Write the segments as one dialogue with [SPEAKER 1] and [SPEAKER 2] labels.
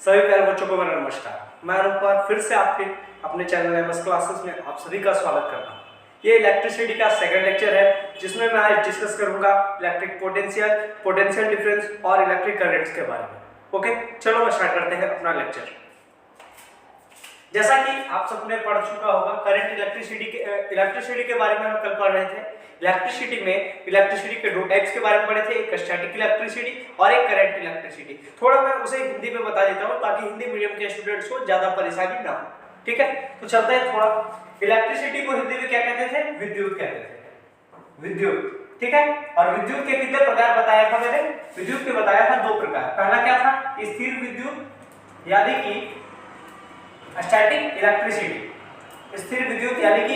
[SPEAKER 1] सभी प्यारे बच्चों को मेरा नमस्कार। मैं अनुपम फिर से आपके अपने चैनल एमएस क्लासेस में आप सभी का स्वागत करता हूँ। ये इलेक्ट्रिसिटी का सेकंड लेक्चर है जिसमें मैं आज डिस्कस करूंगा इलेक्ट्रिक पोटेंशियल, पोटेंशियल डिफरेंस और इलेक्ट्रिक करंट्स के बारे में। ओके, चलो मैं स्टार्ट करते हैं अपना लेक्चर। जैसा कि आप सबने पढ़ चुका होगा करंट इलेक्ट्रिसिटी के बारे में हम कल पढ़ रहे थे। इलेक्ट्रिसिटी के दो टाइप्स के बारे में पढ़े थे, एक स्टैटिक इलेक्ट्रिसिटी और एक करंट इलेक्ट्रिसिटी। थोड़ा मैं उसे हिंदी में बता देता हूँ ताकि हिंदी मीडियम के स्टूडेंट्स को ज्यादा परेशानी ना हो। ठीक है, तो चलते हैं थोड़ा। इलेक्ट्रिसिटी को हिंदी में क्या कहते थे? विद्युत कहते थे, विद्युत। ठीक है, और विद्युत के कितने प्रकार बताया था मैंने? विद्युत के बताया था दो प्रकार। पहला क्या था? स्थिर विद्युत यानी कि स्टैटिक इलेक्ट्रिसिटी, स्थिर विद्युत यानी कि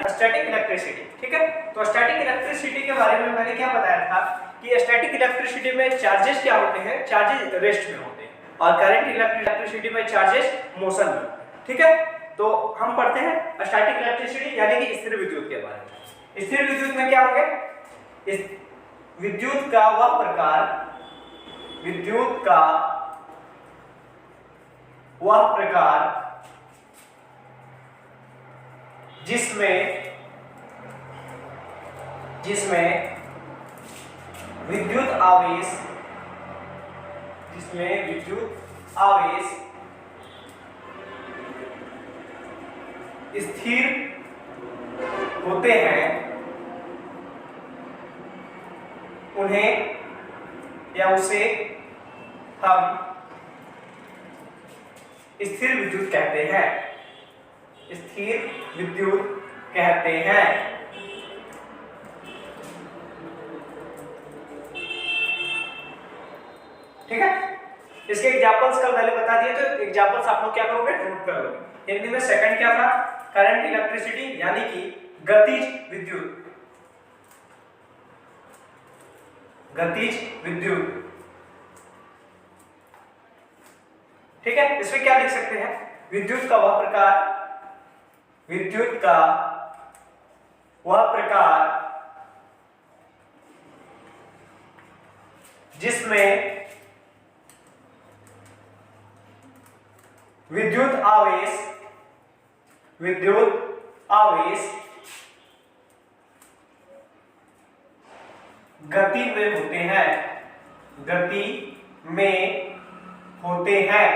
[SPEAKER 1] स्टैटिक इलेक्ट्रिसिटी। ठीक है, तो स्टैटिक इलेक्ट्रिसिटी के बारे में मैंने क्या बताया था कि स्टैटिक इलेक्ट्रिसिटी में चार्जेस क्या होते हैं? चार्जेस रेस्ट में होते हैं, और करंट इलेक्ट्रिसिटी में चार्जेस मोशन में। ठीक है, तो हम पढ़ते हैं स्टैटिक इलेक्ट्रिसिटी यानी कि स्थिर विद्युत के बारे में। स्थिर विद्युत में क्या होंगे? विद्युत का वह प्रकार जिसमें विद्युत आवेश स्थिर होते हैं, उन्हें या उसे हम स्थिर विद्युत कहते हैं। स्थिर विद्युत कहते हैं। ठीक है, इसके एग्जांपल्स कल मैंने बता दिए, तो एग्जांपल्स आप लोग क्या करोगे? नोट कर लोगे। हिंदी में सेकंड क्या था? करंट इलेक्ट्रिसिटी यानी कि गतिज विद्युत, ठीक है, इसमें क्या लिख सकते हैं? विद्युत का वह प्रकार जिसमें विद्युत आवेश गति में होते हैं।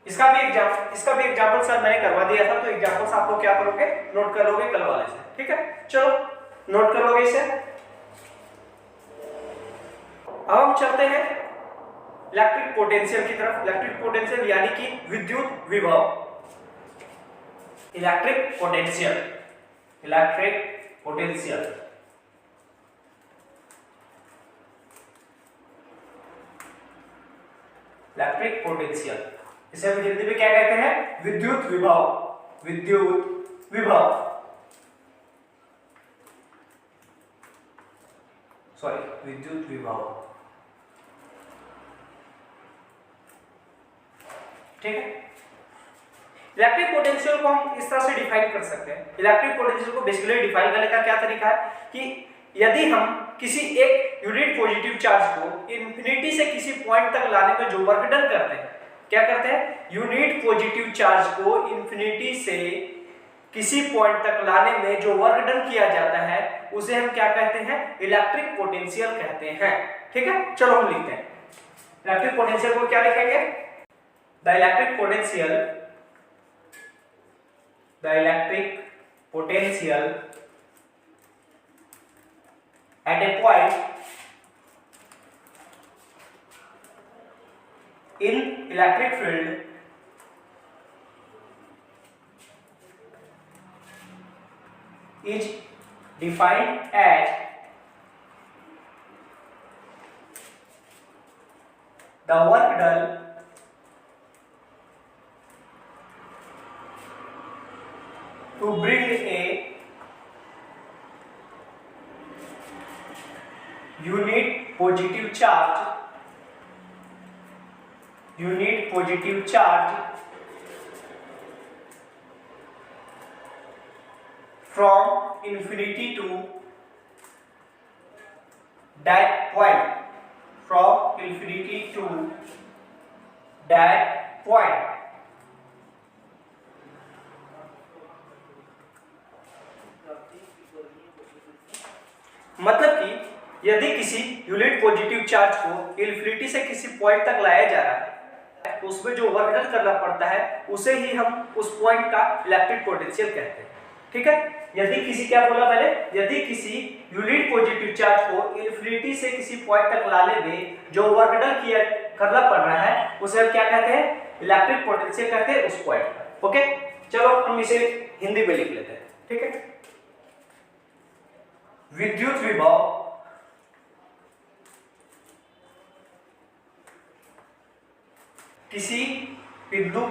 [SPEAKER 1] इसका भी एग्जांपल सर मैंने करवा दिया था, तो एग्जांपल्स आप लोग क्या करोगे? नोट कर लोगे कल वाले से। ठीक है, चलो नोट कर लोगे इसे। अब हम चलते हैं इलेक्ट्रिक पोटेंशियल की तरफ। इलेक्ट्रिक पोटेंशियल यानी कि विद्युत विभव। इलेक्ट्रिक पोटेंशियल इसे हम हिंदी में क्या कहते हैं? विद्युत विभव। ठीक है, इलेक्ट्रिक पोटेंशियल को हम इस तरह से डिफाइन कर सकते हैं। इलेक्ट्रिक पोटेंशियल को बेसिकली डिफाइन करने का क्या तरीका है कि यदि हम किसी एक यूनिट पॉजिटिव चार्ज को इंफिनिटी से किसी पॉइंट तक लाने में जो वर्क डन करते हैं, क्या करते हैं? यूनिट पॉजिटिव चार्ज को इंफिनिटी से किसी पॉइंट तक लाने में जो वर्क डन किया जाता है उसे हम क्या कहते हैं? इलेक्ट्रिक पोटेंशियल कहते हैं। ठीक है, चलो हम लिखते हैं इलेक्ट्रिक पोटेंशियल को। क्या लिखेंगे? The electric potential at a point in electric field is defined as the work done to bring a unit positive charge from infinity to that point from infinity to that point. मतलब कि यदि किसी unit positive charge को infinity से किसी point तक लाया जा रहा है तो उसमें जो वर्क डन करना पड़ता है उसे ही हम उस पॉइंट का इलेक्ट्रिक पोटेंशियल कहते हैं। ठीक है, यदि किसी, क्या बोला मैंने, यदि किसी यूनिट पॉजिटिव चार्ज को इन्फिनिटी से किसी पॉइंट तक लाने में जो वर्क डन किया करना पड़ रहा है उसे हम क्या कहते हैं, इलेक्ट्रिक पोटेंशियल कहते हैं उस पॉइंट पर। ओके, चलो हम इसे हिंदी में लिख लेते हैं। ठीक है, विद्युत विभव किसी बिंदु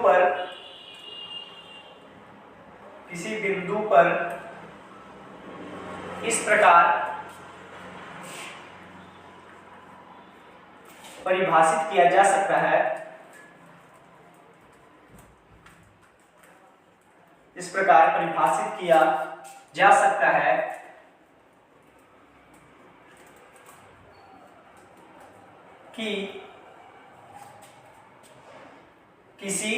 [SPEAKER 1] पर इस प्रकार परिभाषित किया जा सकता है, इस प्रकार परिभाषित किया जा सकता है कि किसी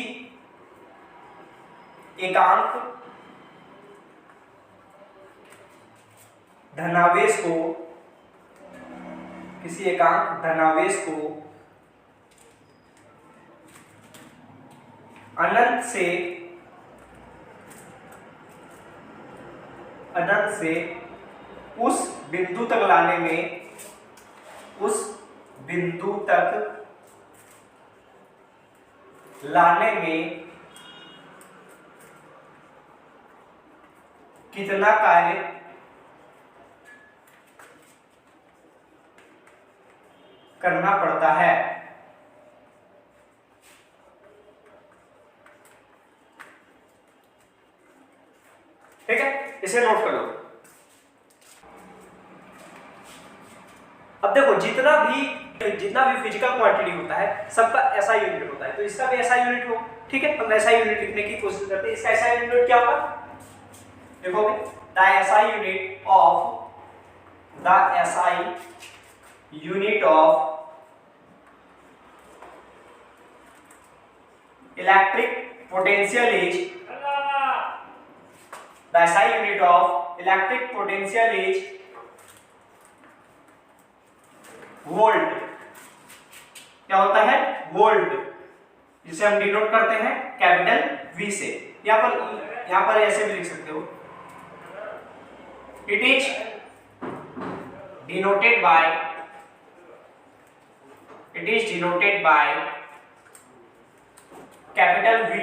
[SPEAKER 1] एकांक धनावेश को अनंत से उस बिंदु तक लाने में कितना कार्य करना पड़ता है। ठीक है, इसे नोट कर लो। अब देखो, जितना भी फिजिकल क्वांटिटी होता है सबका ऐसा यूनिट होता है, तो इसका भी ऐसा यूनिट हो। ठीक है, हम ऐसा यूनिट लिखने की कोशिश करते हैं। इसका ऐसा यूनिट क्या होगा, देखोगे, the SI unit of electric potential is volt. क्या होता है, वोल्ट, जिसे हम डिनोट करते हैं कैपिटल वी से। यहां पर ऐसे भी लिख सकते हो, it is denoted by capital V.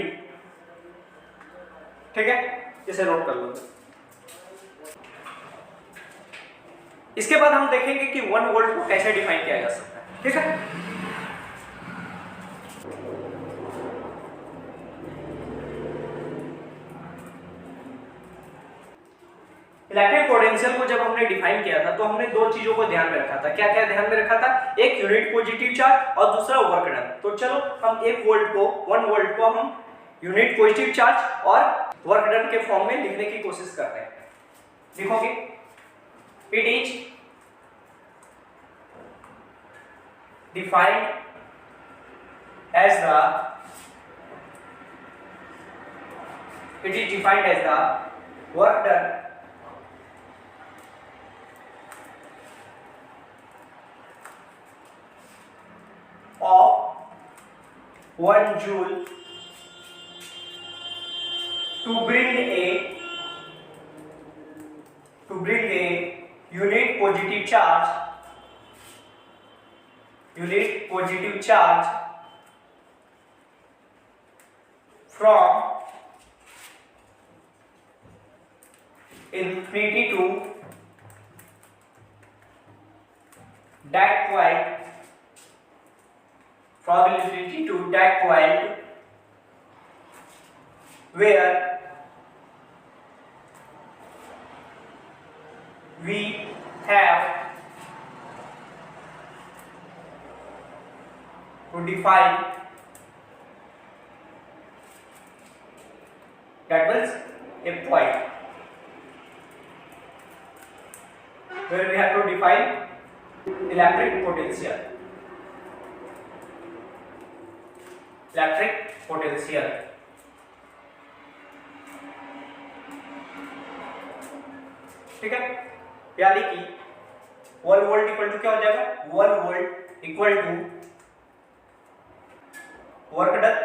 [SPEAKER 1] ठीक है, इसे नोट कर लो। इसके बाद हम देखेंगे कि 1 वोल्ट को कैसे डिफाइन किया जा सकता है। ठीक है, इलेक्ट्रिक पोटेंशियल को जब हमने डिफाइन किया था तो हमने दो चीजों को ध्यान में रखा था। क्या क्या ध्यान में रखा था, एक यूनिट पॉजिटिव चार्ज और दूसरा वर्क डन। तो चलो हम 1 वोल्ट को हम यूनिट पॉजिटिव चार्ज और वर्क डन के फॉर्म में लिखने की कोशिश करते हैं। लिखोगे, it is defined as the work done of 1 joule to bring a unit positive charge from infinity to that point, where we have to define, that means a point where we have to define electric potential. Electric potential. ठीक है, यानी कि 1 volt equal to क्या हो जाएगा, 1 volt equal to work done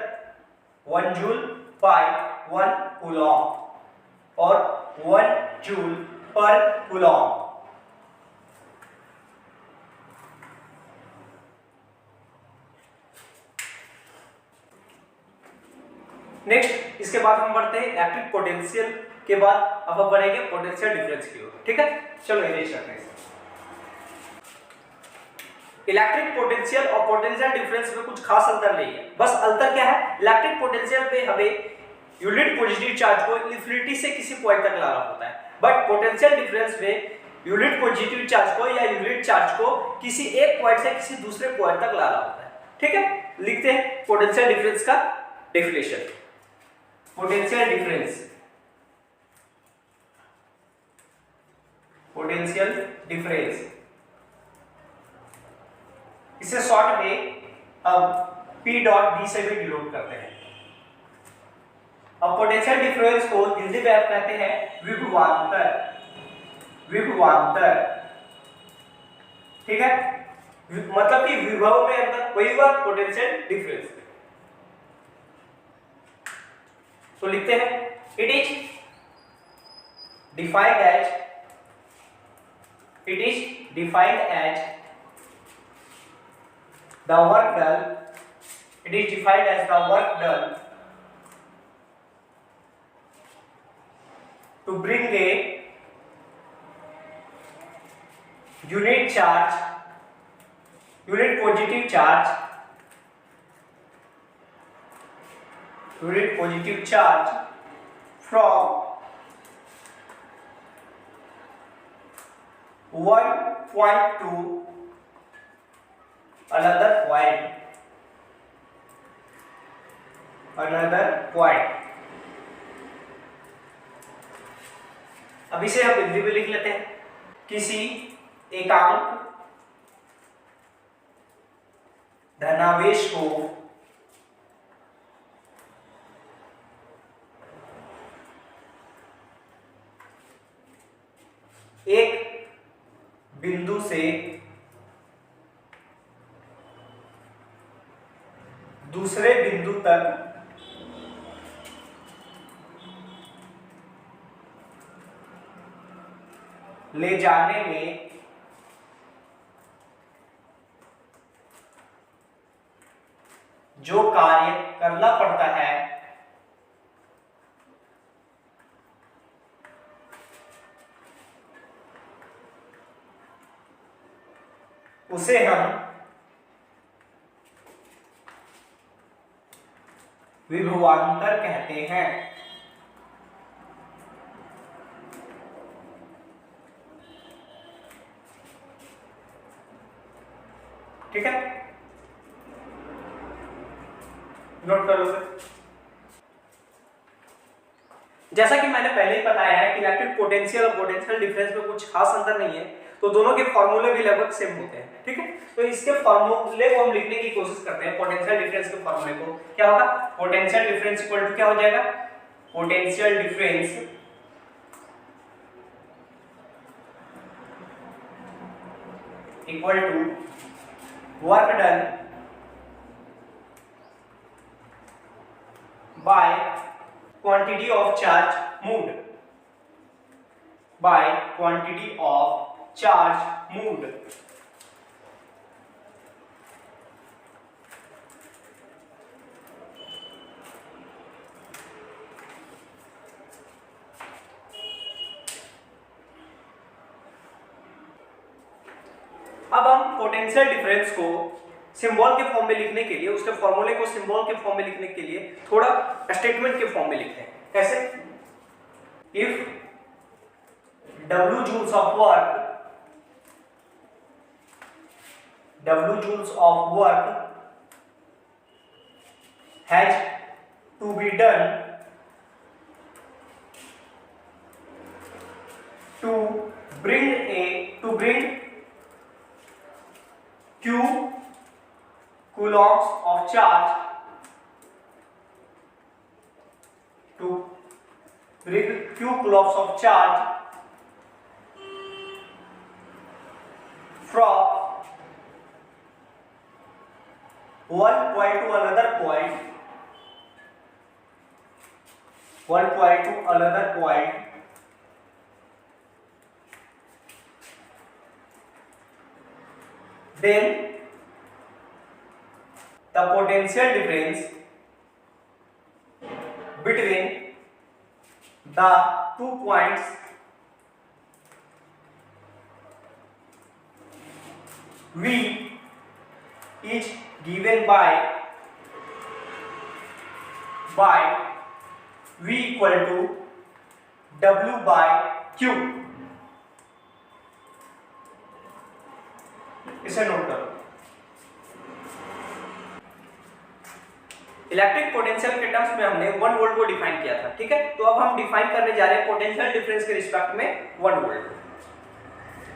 [SPEAKER 1] 1 joule by 1 coulomb और 1 joule पर Coulomb. Next इसके बाद हम बढ़ते हैं इलेक्ट्रिक पोटेंशियल के बाद अब हम बढ़ेंगे पोटेंशियल डिफरेंस की ओर। ठीक है, चलो इरेज करते हैं। इलेक्ट्रिक पोटेंशियल और पोटेंशियल डिफरेंस में कुछ खास अंतर नहीं है, बस अंतर क्या है, इलेक्ट्रिक पोटेंशियल पे हमें यूनिट पॉजिटिव चार्ज को इन्फिनिटी से किसी पॉइंट तक लाना होता है, बट पोटेंशियल डिफरेंस में यूनिट पॉजिटिव चार्ज को या यूनिट चार्ज को किसी एक पॉइंट से किसी दूसरे पॉइंट तक लाना होता है। ठीक है, लिखते हैं पोटेंशियल डिफरेंस का definition. Potential difference, potential difference इसे शॉर्ट में अब P डॉट डी से भी डिनोट करते हैं। अब पोटेंशियल डिफरेंस को हिंदी में आप कहते हैं विभवांतर, विभवांतर। ठीक है, मतलब कि विभव में अंतर वही हुआ पोटेंशियल डिफरेंस। तो लिखते हैं it is defined as, it is defined as the work done, it is defined as the work done to bring a unit charge, unit positive charge, unit positive charge from one point to another point, another point। अब इसे हम हिंदी में लिख लेते हैं। किसी एकांक धनावेश को एक बिंदु से दूसरे बिंदु तक ले जाने में जो कार्य करना पड़ता है उसे हम विभवांतर कहते हैं। ठीक है, नोट कर लो। जैसा कि मैंने पहले ही बताया है कि इलेक्ट्रिक पोटेंशियल और पोटेंशियल डिफरेंस में कुछ खास अंतर नहीं है, तो दोनों के फॉर्मूले भी लगभग सेम होते हैं। ठीक है, तो इसके फॉर्मूले को हम लिखने की कोशिश करते हैं। पोटेंशियल डिफरेंस के फॉर्मूले को क्या होगा, पोटेंशियल डिफरेंस इक्वल टू क्या हो जाएगा, potential difference equal to work done by quantity of charge moved, by quantity of charge moved. अब हम पोटेंशियल डिफरेंस को सिंबल के फॉर्म में लिखने के लिए, उसके फॉर्मूले को सिंबल के फॉर्म में लिखने के लिए थोड़ा स्टेटमेंट के फॉर्म में लिखते हैं। कैसे, if W joules of work, W joules of work has to be done to bring Q coulombs of charge to bring few coulombs of charge from one point to another point, then the potential difference between the 2 points V is given by V equal to W by Q। इसे note करो। Electric potential के terms में हमने 1 volt को define किया था, ठीक है। तो अब हम डिफाइन करने जा रहे हैं पोटेंशियल डिफरेंस के रिस्पेक्ट में 1 वोल्ट।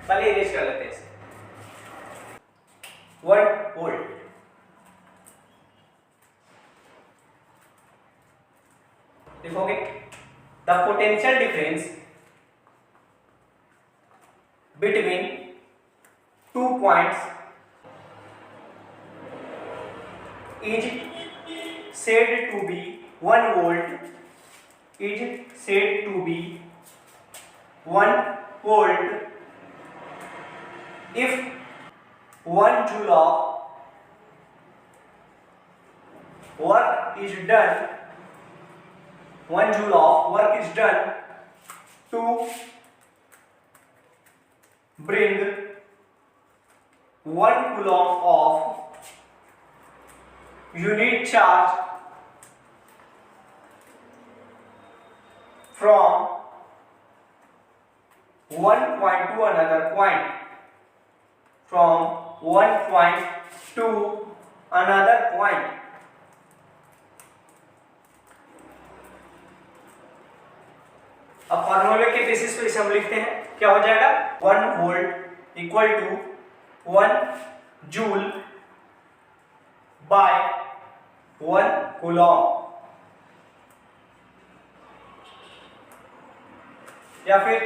[SPEAKER 1] पहले इरेज कर लेते हैं इसे। 1 वोल्ट लिखोगे the potential difference between 2 points is said to be 1 volt, is said to be 1 volt if 1 joule of work is done, 1 joule of work is done to bring 1 coulomb of unit charge from one point to another point, from one point to another point। अब फॉर्मूले के basis पे इसे हम लिखते हैं, क्या हो जाएगा 1 volt equal to 1 joule by 1 coulomb, या फिर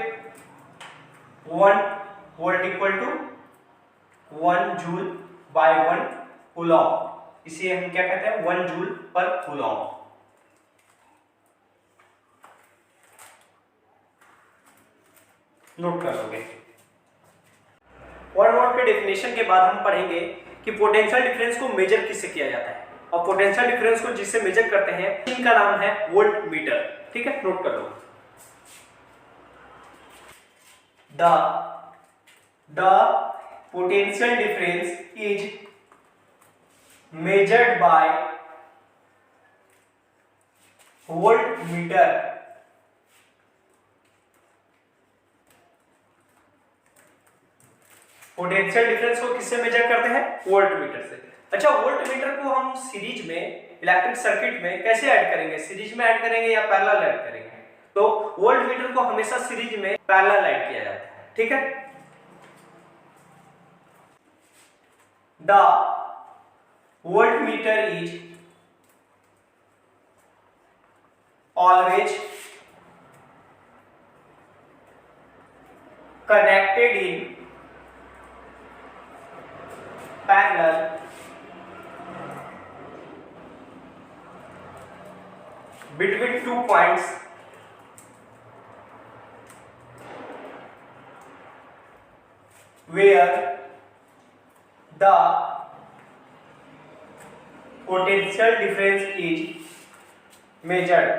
[SPEAKER 1] 1 volt equal to 1 joule by 1 coulomb. इसे हम क्या कहते हैं 1 जूल पर कूलॉम। नोट कर लोगे। 1 वोल्ट के डेफिनेशन के बाद हम पढ़ेंगे कि पोटेंशियल डिफरेंस को मेजर किससे किया जाता है, और पोटेंशियल डिफरेंस को जिससे मेजर करते हैं इनका नाम है वोल्ट मीटर, ठीक है। नोट कर लो। The potential difference is measured by voltmeter. Potential difference को किससे मेजर करते हैं वोल्ट मीटर से। अच्छा, वोल्ट मीटर को हम सीरीज में इलेक्ट्रिक सर्किट में कैसे ऐड करेंगे, सीरीज में ऐड करेंगे या पैरेलल ऐड करेंगे? तो वोल्ट मीटर को हमेशा सीरीज में पैरेलल ऐड किया जाता है, ठीक है। The volt meter is always connected in parallel between 2 points where the potential difference is measured,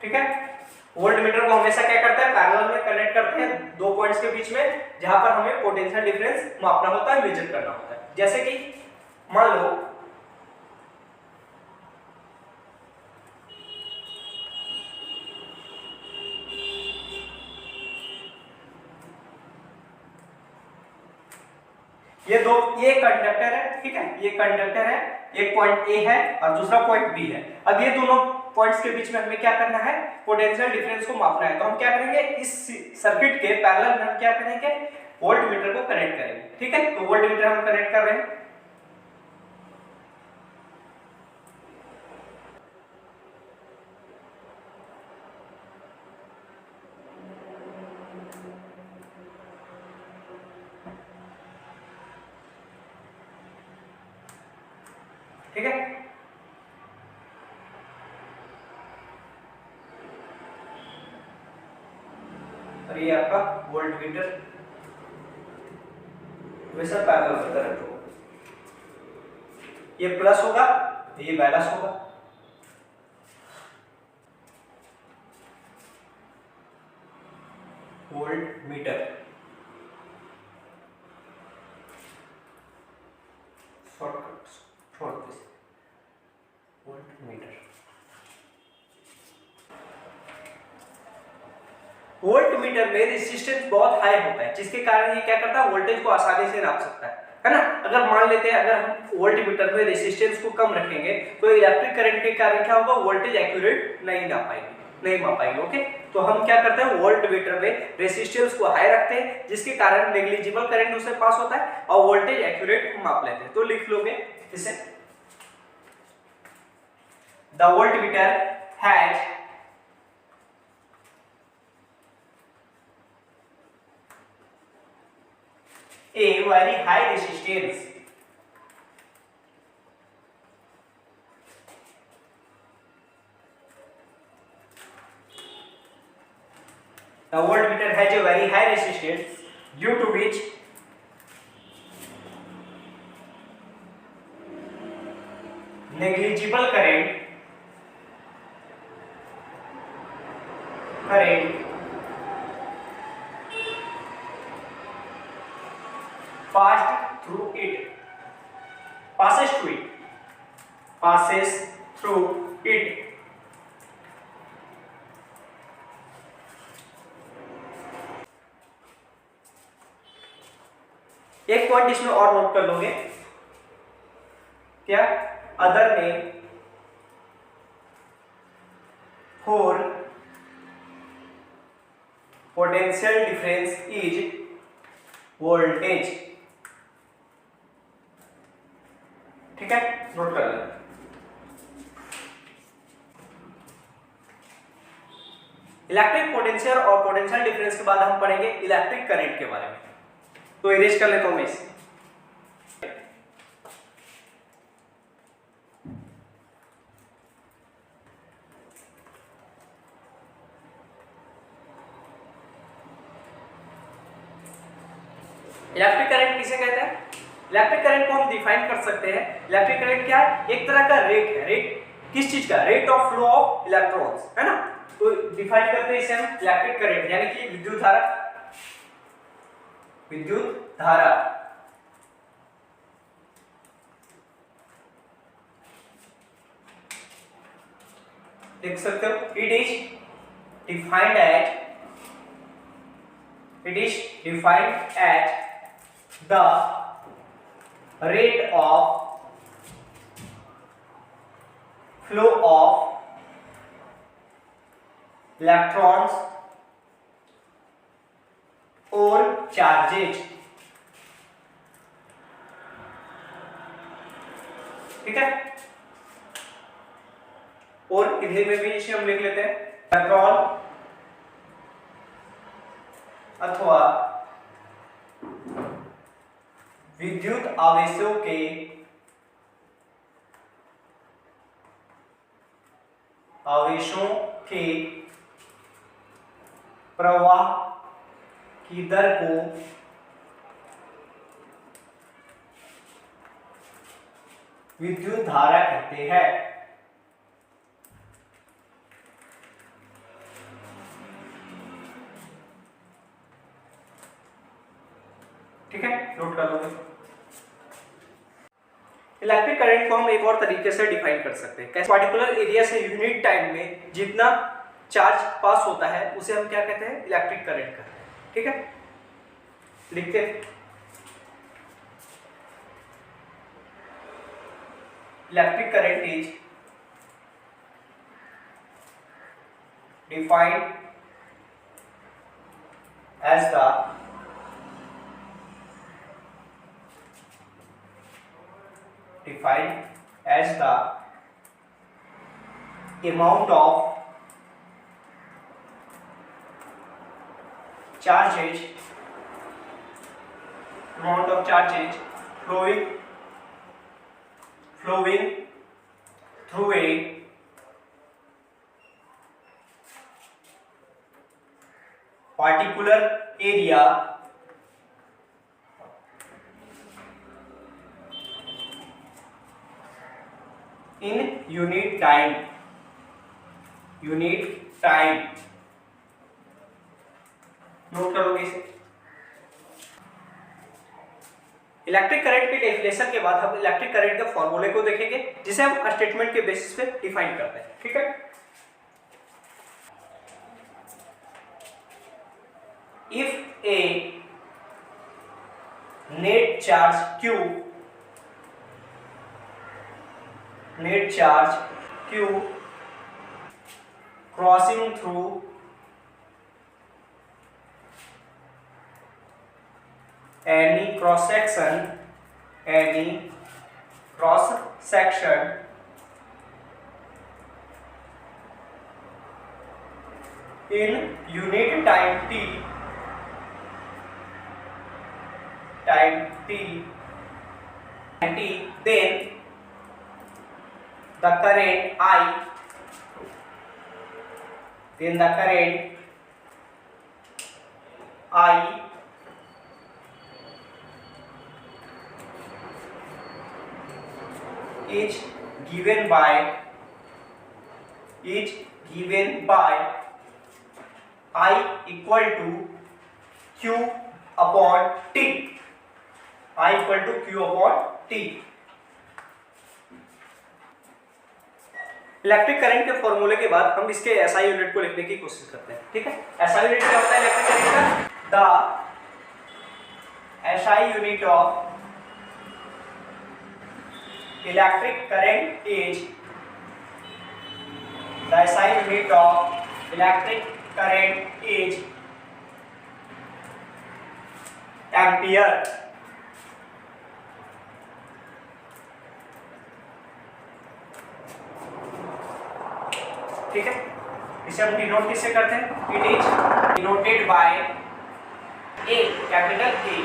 [SPEAKER 1] ठीक है। वोल्ट मीटर को हमेशा क्या करता है पैरेलल में कनेक्ट करते हैं 2 पॉइंट्स के बीच में, जहां पर हमें पोटेंशियल डिफरेंस मापना होता है, मेजर करना होता है। जैसे कि मान लो ये कंडक्टर है, ठीक है। ये कंडक्टर है, एक पॉइंट ए है और दूसरा पॉइंट बी है। अब ये दोनों पॉइंट्स के बीच में हमें क्या करना है पोटेंशियल डिफरेंस को मापना है। तो हम क्या करेंगे इस सर्किट के पैरेलल में हम क्या करेंगे वोल्ट मीटर को कनेक्ट करेंगे, ठीक है। तो वोल्ट मीटर हम कनेक्ट कर रहे हैं। ठीक है। और ये आपका वोल्ट मीटर वैसा पैरेलल में करंट होगा, ये प्लस होगा ये माइनस होगा। वोल्ट मीटर शॉर्टकट छोड़ दे, वोल्ट मीटर। वोल्ट मीटर में रेजिस्टेंस बहुत हाई होता है, जिसके कारण ये क्या करता है, वोल्टेज को आसानी से नाप सकता है ना। अगर मान लेते हैं अगर हम वोल्ट मीटर में रेजिस्टेंस को कम रखेंगे तो इलेक्ट्रिक करंट के कारण क्या होगा, वोल्टेज एक्यूरेट नहीं नाप पाएंगे, नहीं माप पाएंगे। ओके, तो हम क्या करते हैं, वोल्ट मीटर में रेजिस्टेंस को हाई रखते हैं, जिसके कारण नेग्लिजिबल करंट उससे पास होता है और वोल्टेज एक्यूरेट माप लेते हैं। तो लिख लोगे इसे, the volt meter has a very high resistance, the voltmeter has a very high resistance due to which negligible current passes through it। एक पॉइंट इसमें और नोट कर लोगे, क्या, other name for potential difference is voltage. ठीक है, note कर लें। इलेक्ट्रिक पोटेंशियल और पोटेंशियल डिफरेंस के बाद हम पढ़ेंगे इलेक्ट्रिक करंट के बारे में। तो इरेज कर लेता हूं मैं इसे। इलेक्ट्रिक करंट किसे कहते हैं? इलेक्ट्रिक करंट को हम डिफाइन कर सकते हैं, इलेक्ट्रिक करंट क्या है, एक तरह का रेट है। रेट किस चीज का, rate of flow of electrons, है ना। तो डिफाइन करते हैं इसे हम इलेक्ट्रिक करंट, यानी कि विद्युत धारा। विद्युत धारा लिख सकते हो, it is defined as the rate of flow of electrons और चार्जेज। ठीक है, और हिंदी में भी इसे हम लिख लेते हैं, इलेक्ट्रॉन अथवा विद्युत आवेशों के प्रवाह की दर को विद्युत धारा कहते हैं। ठीक है, नोट कर लो। इलेक्ट्रिक करंट को हम एक और तरीके से डिफाइन कर सकते हैं, कैसे, पर्टिकुलर एरिया से यूनिट टाइम में जितना चार्ज पास होता है उसे हम क्या कहते हैं, इलेक्ट्रिक करंट कहते हैं। ठीक है, लिखते हैं, electric current is defined as the amount of charges flowing through a particular area in unit time note करोगे इसे। इलेक्ट्रिक करंट के डेफिनेशन के बाद हम इलेक्ट्रिक करंट के फॉर्मूले को देखेंगे, जिसे हम स्टेटमेंट के बेसिस पे डिफाइन करते हैं। ठीक है, if A net charge Q crossing through any cross section in unit time t, then the current I is given by I equal to Q upon T, I equal to Q upon T। Electric current के फॉर्मूले के बाद हम इसके SI unit को लिखने की कोशिश करते हैं। ठीक है, एसआई यूनिट क्या होता है इलेक्ट्रिक करंट का? The SI unit of electric current is ampere. ठीक है, इसे हम डिनोट किससे करते हैं? It is denoted by A, capital A.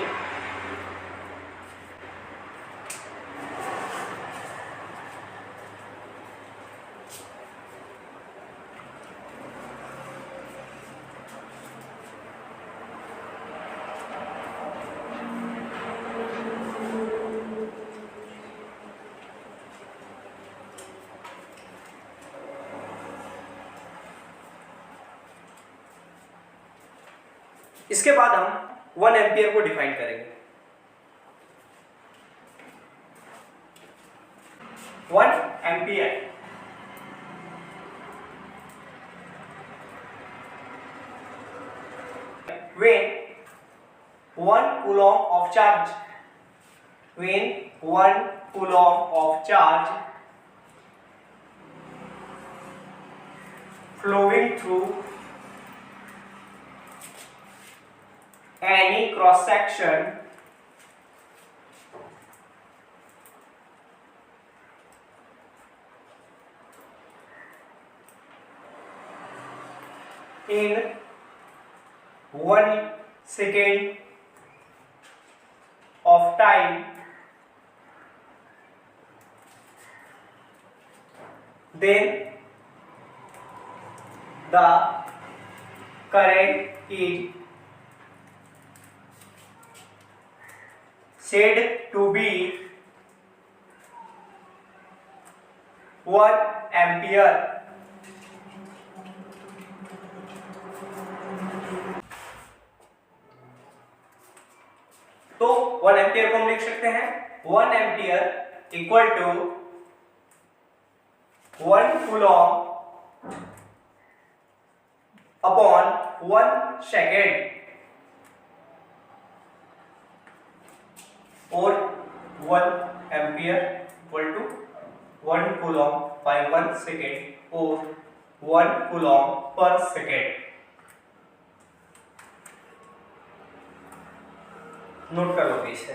[SPEAKER 1] इसके बाद हम 1 एम्पियर को डिफाइन करेंगे। 1 ampere when 1 coulomb of charge flowing through any cross section in 1 second of time, then the current is said to be 1 ampere। तो 1 ampere को हम लिख सकते हैं 1 ampere equal to 1 coulomb upon 1 second, और 1 ampere equal to 1 coulomb by 1 second और 1 Coulomb पर second. Note कर लो इसे।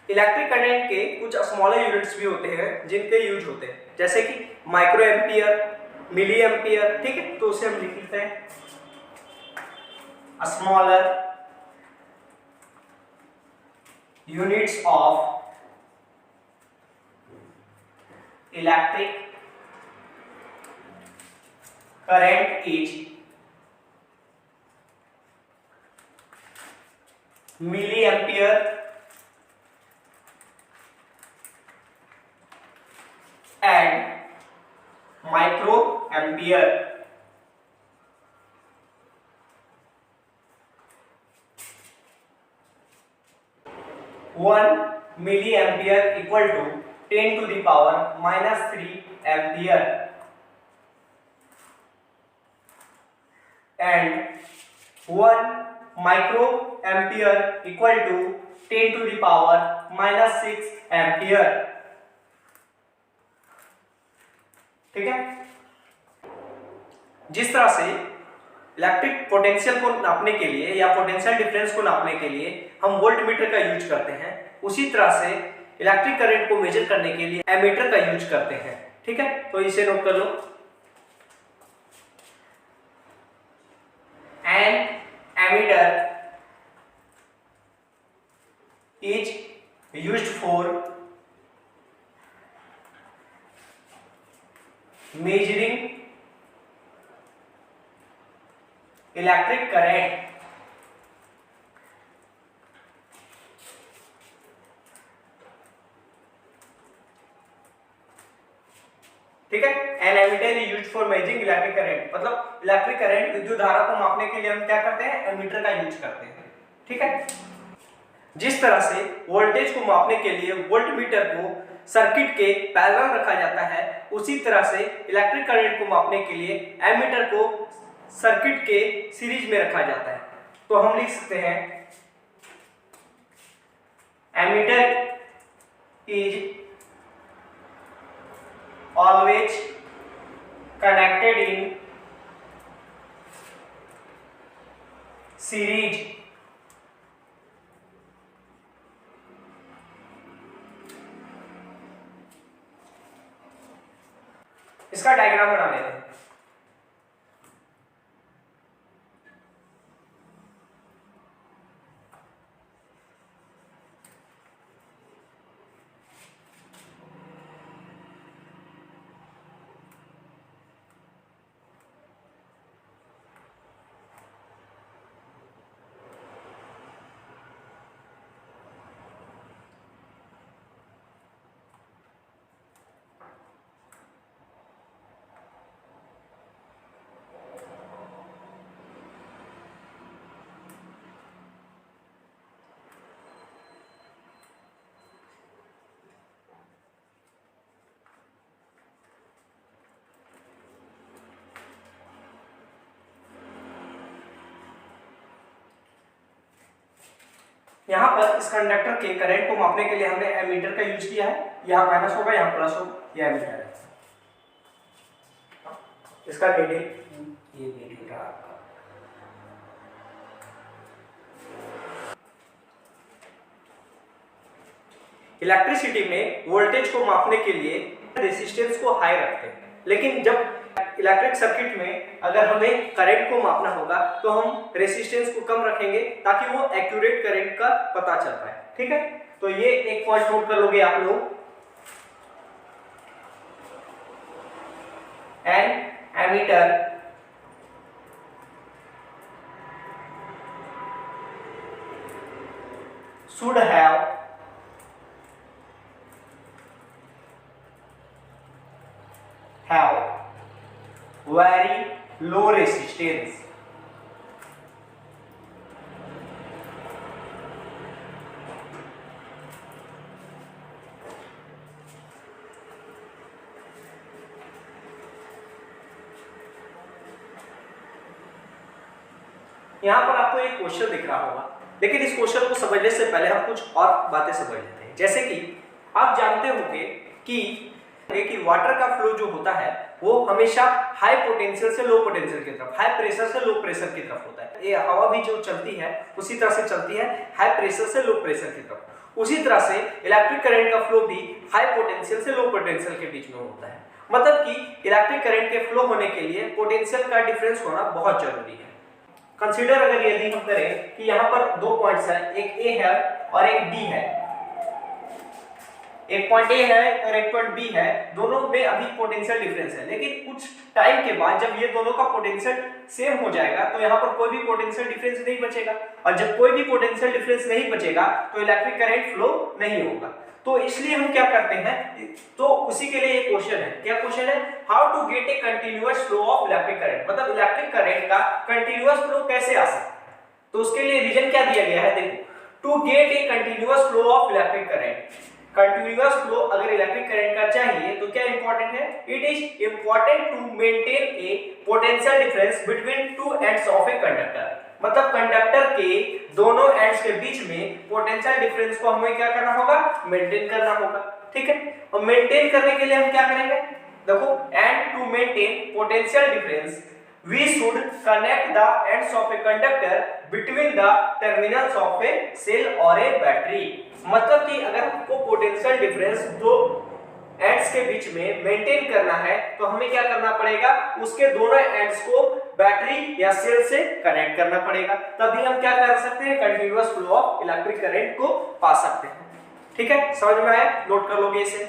[SPEAKER 1] इलेक्ट्रिक करंट के कुछ स्मॉलर यूनिट्स भी होते हैं जिनके यूज होते हैं, जैसे कि माइक्रो एम्पियर, मिली एम्पियर। ठीक है, तो उसे हम लिख लेते हैं smaller units of electric current is milliampere and microampere. 1 milliampere equal to 10 to the power minus 3 ampere and 1 microampere equal to 10 to the power minus 6 ampere। ठीक है। जिस तरह से इलेक्ट्रिक पोटेंशियल को नापने के लिए या पोटेंशियल डिफरेंस को नापने के लिए हम वोल्टमीटर का यूज करते हैं, उसी तरह से इलेक्ट्रिक करंट को मेजर करने के लिए एमीटर का यूज करते हैं। ठीक है, तो इसे नोट कर लो। An ammeter is used for measuring electric current ठीक है। An ammeter is used for measuring electric current, मतलब इलेक्ट्रिक करंट विद्युत धारा को मापने के लिए हम क्या करते हैं, एमीटर का यूज करते हैं। ठीक है। जिस तरह से वोल्टेज को मापने के लिए वोल्टमीटर को सर्किट के पैरेलल रखा जाता है, उसी तरह से इलेक्ट्रिक करंट को मापने के लिए एमीटर को सर्किट के सीरीज में रखा जाता है। तो हम लिख सकते हैं ammeter is always connected in series इसका डायग्राम बना लेते हैं। यहाँ पर इस कंडक्टर के करंट को मापने के लिए हमने एमीटर का यूज किया है। यहाँ माइनस होगा, यहाँ प्लस होगा, यह एमीटर है। इसका रीडिंग ये रीडिंग रहा आपका। इलेक्ट्रिसिटी में वोल्टेज को मापने के लिए रेजिस्टेंस को हाई रखते हैं, लेकिन जब इलेक्ट्रिक सर्किट में अगर हमें करंट को मापना होगा तो हम रेजिस्टेंस को कम रखेंगे ताकि वो एक्यूरेट करंट का पता चल पाए। ठीक है, तो ये एक पॉइंट नोट कर लोगे आप लोग। An ammeter should have very low resistance। यहाँ पर आपको एक क्वेश्चन दिख रहा होगा, लेकिन इस क्वेश्चन को समझने से पहले हम कुछ और बातें समझ लेते हैं। जैसे कि आप जानते होंगे कि वाटर का फ्लो जो होता है वो हमेशा हाई पोटेंशियल से लो पोटेंशियल की तरफ, हाई प्रेशर से लो प्रेशर की तरफ होता है। ये हवा भी जो चलती है उसी तरह से चलती है, हाई प्रेशर से लो प्रेशर की तरफ। उसी तरह से इलेक्ट्रिक करंट का फ्लो भी हाई पोटेंशियल से लो पोटेंशियल के बीच में होता है। मतलब कि इलेक्ट्रिक करंट के फ्लो होने के लिए पोटेंशियल का डिफरेंस होना बहुत जरूरी है। कंसीडर अगर यदि हम करें कि यहाँ पर दो पॉइंट्स है, एक ए है और एक बी है, एक पॉइंट ए है और एक पॉइंट बी है, दोनों में अभी पोटेंशियल डिफरेंस है, लेकिन कुछ टाइम के बाद जब ये दोनों का पोटेंशियल सेम हो जाएगा तो यहाँ पर कोई भी पोटेंशियल डिफरेंस नहीं बचेगा, और जब कोई भी पोटेंशियल डिफरेंस नहीं बचेगा तो इलेक्ट्रिक करंट फ्लो नहीं होगा। तो इसलिए हम क्या करते हैं, तो उसी के लिए एक क्वेश्चन है, क्या क्वेश्चन है, how to get a continuous flow of electric current, मतलब इलेक्ट्रिक करंट का कंटिन्यूअस फ्लो कैसे आ सकता है। तो उसके लिए रीजन क्या दिया गया है, देखो, to get a continuous flow of electric current, continuous flow अगर इलेक्ट्रिक करंट का चाहिए तो क्या इंपॉर्टेंट है, it is important to maintain a potential difference between two ends of a conductor, मतलब कंडक्टर के दोनों एंड्स के बीच में पोटेंशियल डिफरेंस को हमें क्या करना होगा, मेंटेन करना होगा, ठीक है। और मेंटेन करने के लिए हम क्या करेंगे, देखो, and to maintain potential difference we should connect the ends of a conductor between the terminals of a cell or a battery, मतलब कि अगर हमको पोटेंशियल डिफरेंस दो एंड्स के बीच में मेंटेन करना है तो हमें क्या करना पड़ेगा, उसके दोनों एंड्स को बैटरी या सेल से कनेक्ट करना पड़ेगा, तभी हम क्या कर सकते हैं, continuous flow of electric current को पा सकते हैं, ठीक है। समझ में आया, नोट कर लोगे इसे।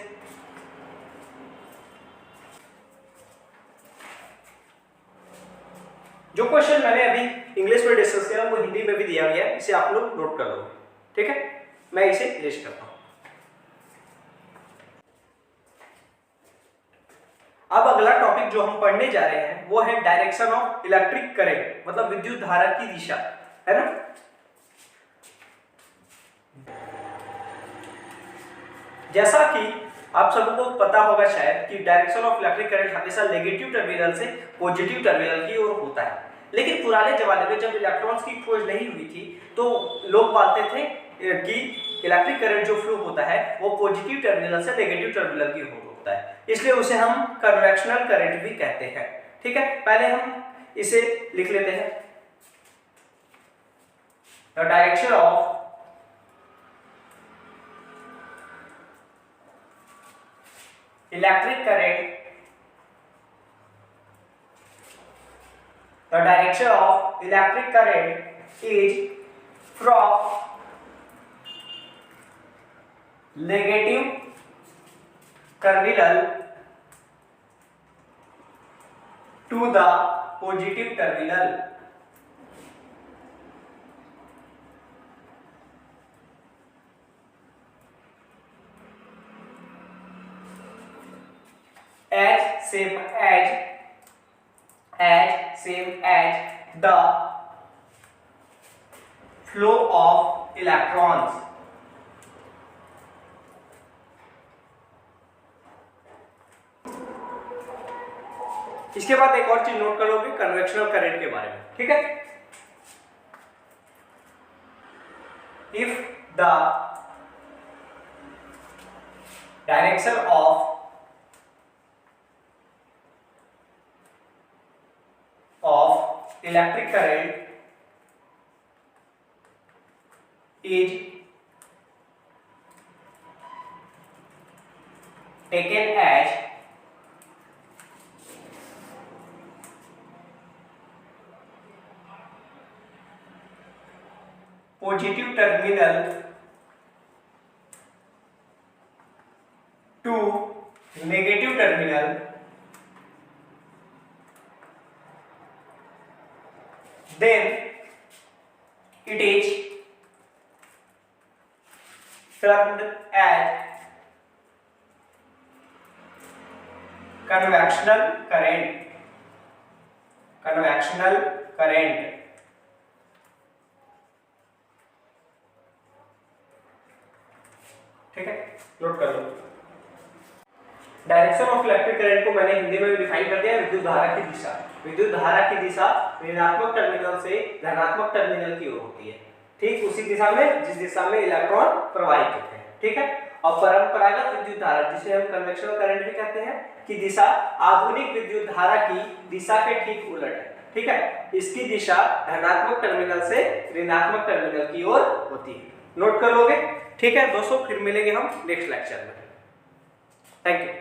[SPEAKER 1] जो क्वेश्चन मैंने अभी इंग्लिश में डिस्कस किया वो हिंदी में भी दिया गया है, इसे आप लोग नोट कर लो, ठीक है। मैं इसे लिस्ट करता हूं। अब अगला टॉपिक जो हम पढ़ने जा रहे हैं वो है डायरेक्शन ऑफ इलेक्ट्रिक करंट, मतलब विद्युत धारा की दिशा, है ना। जैसा कि आप सबको पता होगा शायद कि डायरेक्शन ऑफ इलेक्ट्रिक करंट हमेशा नेगेटिव टर्मिनल से पॉजिटिव टर्मिनल की ओर होता है, लेकिन पुराने जमाने में जब इलेक्ट्रॉन्स की खोज नहीं हुई थी तो लोग मानते थे कि इलेक्ट्रिक करंट जो फ्लो होता है वो पॉजिटिव टर्मिनल से नेगेटिव टर्मिनल की ओर होता है, इसलिए उसे हम कन्वेक्शनल करंट भी कहते हैं, ठीक है। पहले हम इसे लिख लेते हैं, the direction of electric current, the direction of electric current is from negative terminal to the positive terminal, as same as the flow of electrons, इसके बाद एक और चीज नोट कर लोगे कन्वेक्शनल करंट के बारे में, ठीक है। If the direction of electric current is taken as positive terminal to negative terminal, then it is termed as convectional current, convectional current, ठीक है, नोट कर लो। डायरेक्शन ऑफ इलेक्ट्रिक करंट को मैंने हिंदी में भी डिफाइन कर दिया, विद्युत धारा की दिशा, विद्युत धारा की दिशा ऋणात्मक टर्मिनल से धनात्मक टर्मिनल की ओर होती है, ठीक उसी दिशा में जिस दिशा में इलेक्ट्रॉन प्रवाहित होते हैं, ठीक है। और परंपरागत विद्युत धारा जिसे हम कन्वेक्शनल करंट भी कहते हैं की दिशा आधुनिक विद्युत धारा की दिशा के ठीक उलट है, ठीक है। इसकी दिशा धनात्मक टर्मिनल से ऋणात्मक टर्मिनल की ओर होती है, नोट कर लोगे, ठीक है दोस्तों। फिर मिलेंगे हम नेक्स्ट लेक्चर में, थैंक यू।